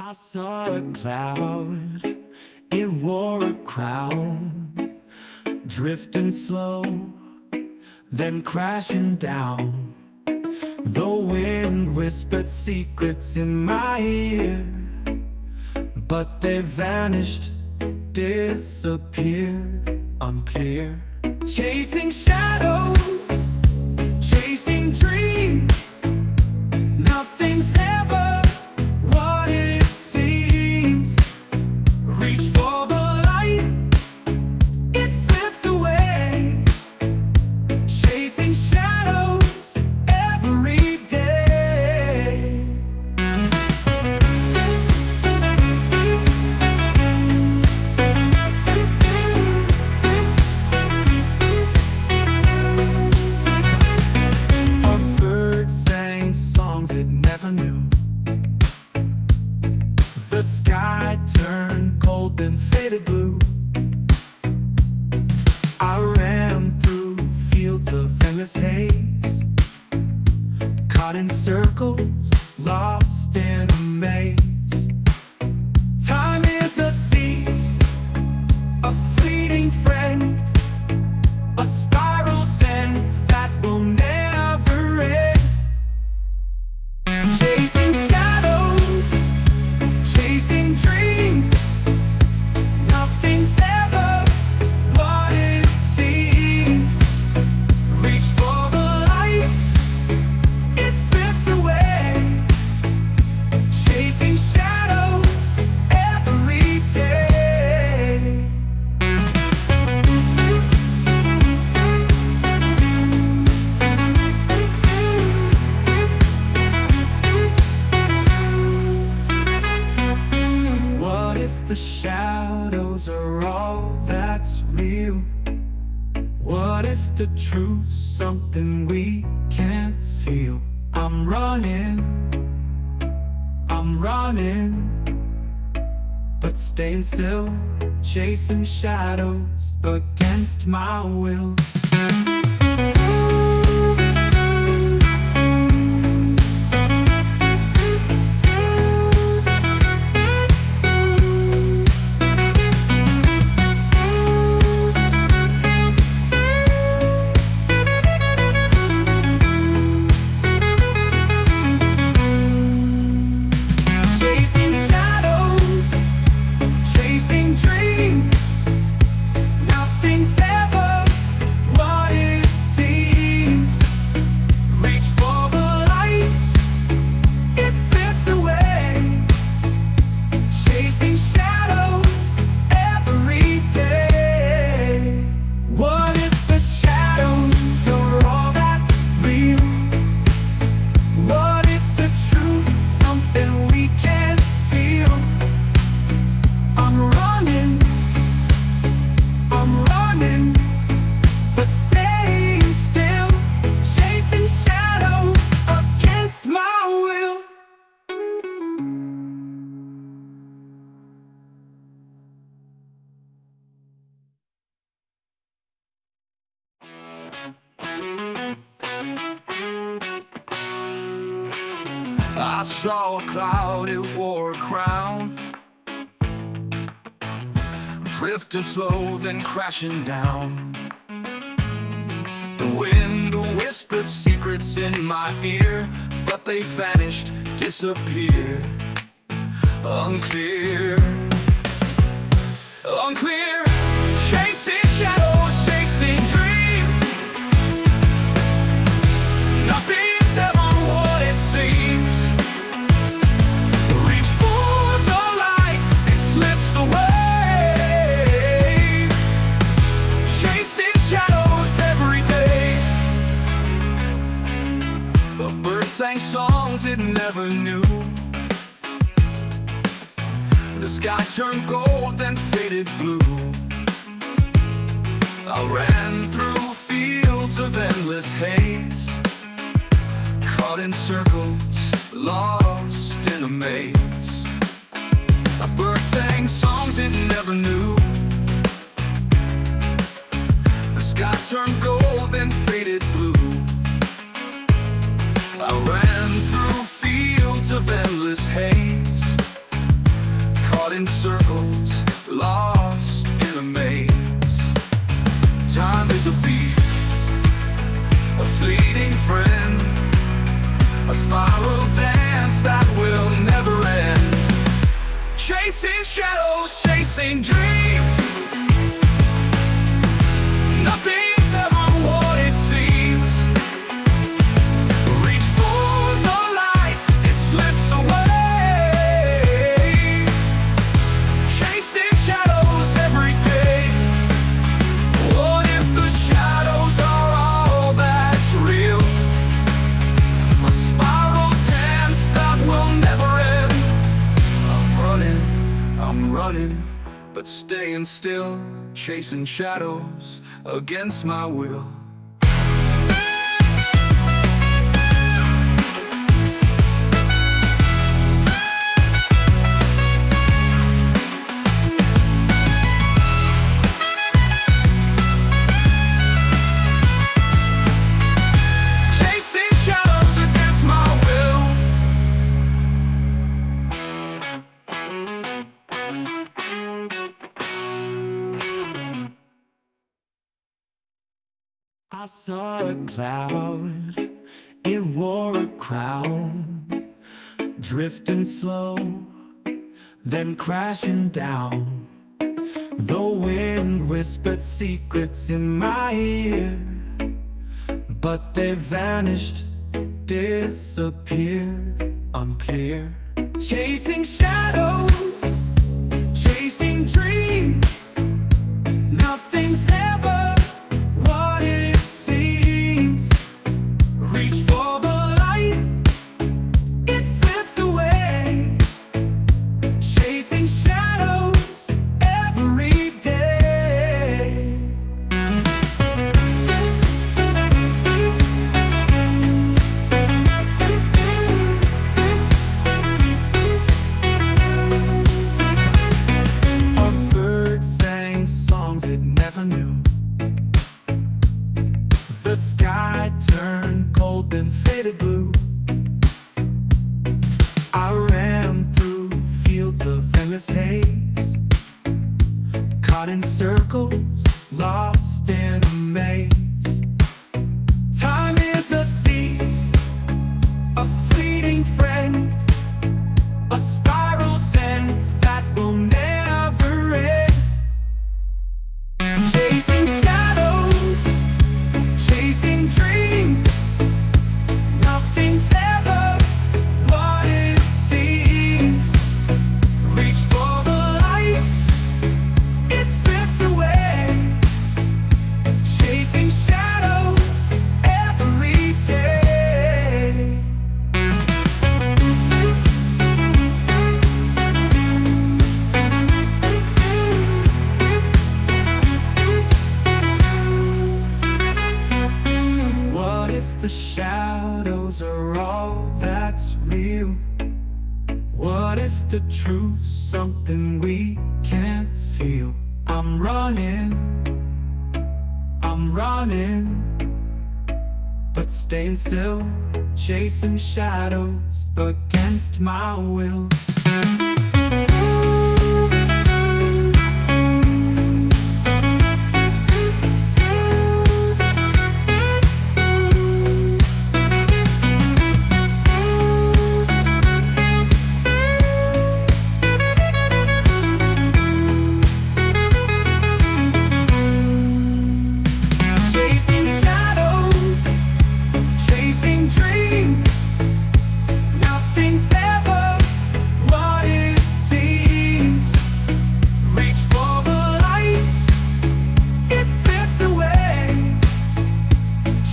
I saw a cloud, it wore a crown, drifting slow, then crashing down. The wind whispered secrets in my ear, but they vanished, disappeared, unclear. Chasing shadows, chasing dreams, nothing's ever what it seems. Reach for the light, it slips away. Chasing shadows every day. A bird sang songs it never knew. The sky turned cold and faded blue. I ran through fields of endless haze, caught in circles, lost in a maze. Time is a thief, a fleeting friend, a spiral dance that will never end. Chasing shadows, chasing dreams, nothing's ever what it seems. Reach for the light, it slips away. Chasing shadows every day. What if the shadows are all that's real? What if the truth's something we can't feel? I'm running, but staying still, chasing shadows against my will. Chasing shadows, chasing dreams, nothing's ever what it seems. Reach for the light, it slips away. Chasing shadows every day. What if the shadows are all that's real? What if the truth's something we can't feel? I'm running, but staying still, chasing shadow against my will. I saw a cloud, it wore a crown, drifting slow, then crashing down. The wind whispered secrets in my ear, but they vanished, disappeared, unclear, unclear. Chasing shadows, chasing dreams, nothing's ever what it seems. Reach for the light, it slips away. Chasing shadows every day. A bird sang songs it never knew. The sky turned gold then faded blue. I ran through fields of endless haze, caught in circles, lost in a maze. A bird sang songs it never knew. The sky turned gold then faded blue. I ran through fields of endless haze, chasing dreams. Nothing's ever what it seems. Reach for the light, it slips away. Chasing shadows every day. What if the shadows are all that's real? A spiral dance that will never end. I'm running, but staying still, chasing shadows against my will. Chasing shadows against my will. I saw a cloud, it wore a crown, drifting slow, then crashing down. The wind whispered secrets in my ear, but they vanished, disappeared, unclear. Chasing shadows, chasing dreams, nothing's ever what it seems. Reach for the light, it slips away. Chasing shadows every day. A bird sang songs it never knew. The sky turned cold and faded blue. I ran through fields of endless haze, caught in circles, lost in a maze. Time is a thief, a fleeting friend, a spiral dance that will never end. Chasing shadows, chasing dreams, nothing's ever what it seems. Reach for the light, it slips away. Chasing shadows every day. What if the shadows are all that's real? What if the truth's something we can't feel? I'm running, but staying still, chasing shadows against my will. Chasing shadows, chasing dreams, nothing's ever what it seems. Reach for the light, it slips away.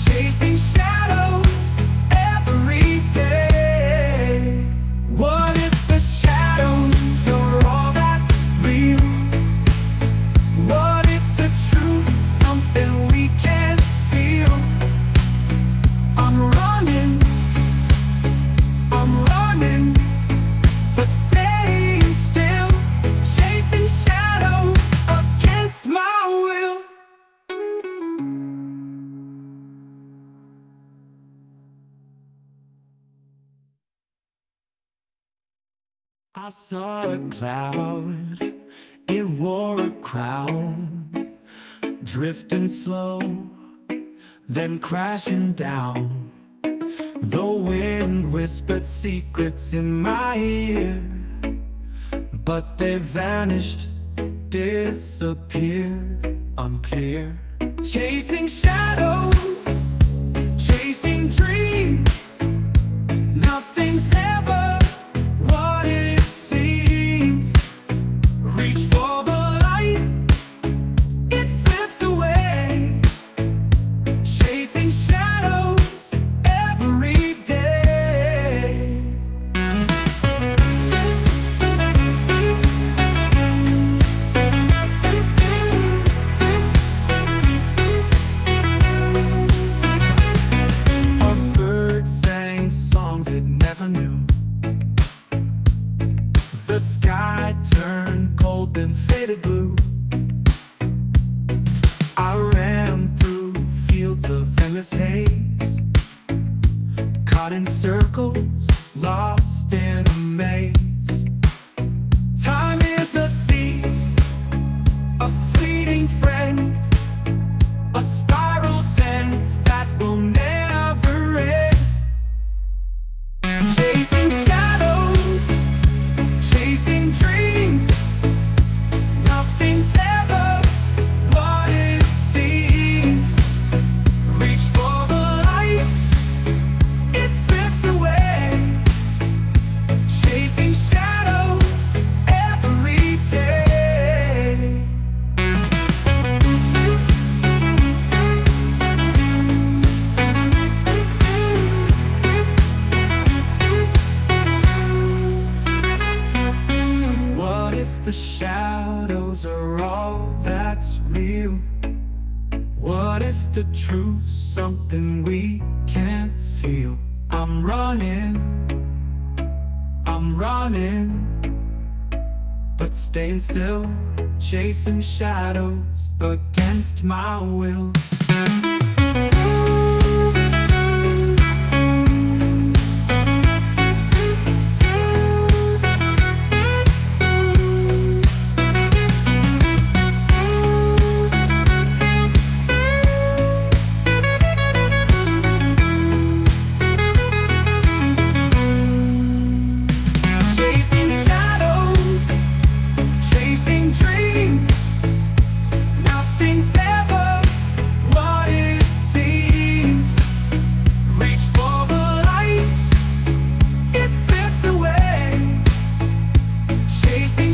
Chasing shadows every day. What if the shadows are all that's real? What if the truth's something we can't feel? I'm running, but staying still, chasing shadow against my will. I saw a cloud, it wore a crown, drifting slow, then crashing down. The wind whispered secrets in my ear, but they vanished, disappeared, unclear. Chasing shadows, chasing dreams. Nothing's ever what it seems. Reach for the light, it slips away. Chasing shadows every day. A bird sang songs it never knew. The sky turned cold and faded blue. I ran through fields of endless haze, caught in circles, lost in a maze. Time is a thief, a fleeting friend, a spiral dance that will never end. Chasing shadows, chasing dreams. Nothing's ever what it seems. Reach for the light, it slips away. Chasing shadows every day. What if the shadows are all that's real? What if the truth's something we can't feel? I'm running, but staying still, chasing shadows against my will. Chasing shadows, chasing dreams. Nothing's ever what it seems. Reach for the light, it slips away. Chasing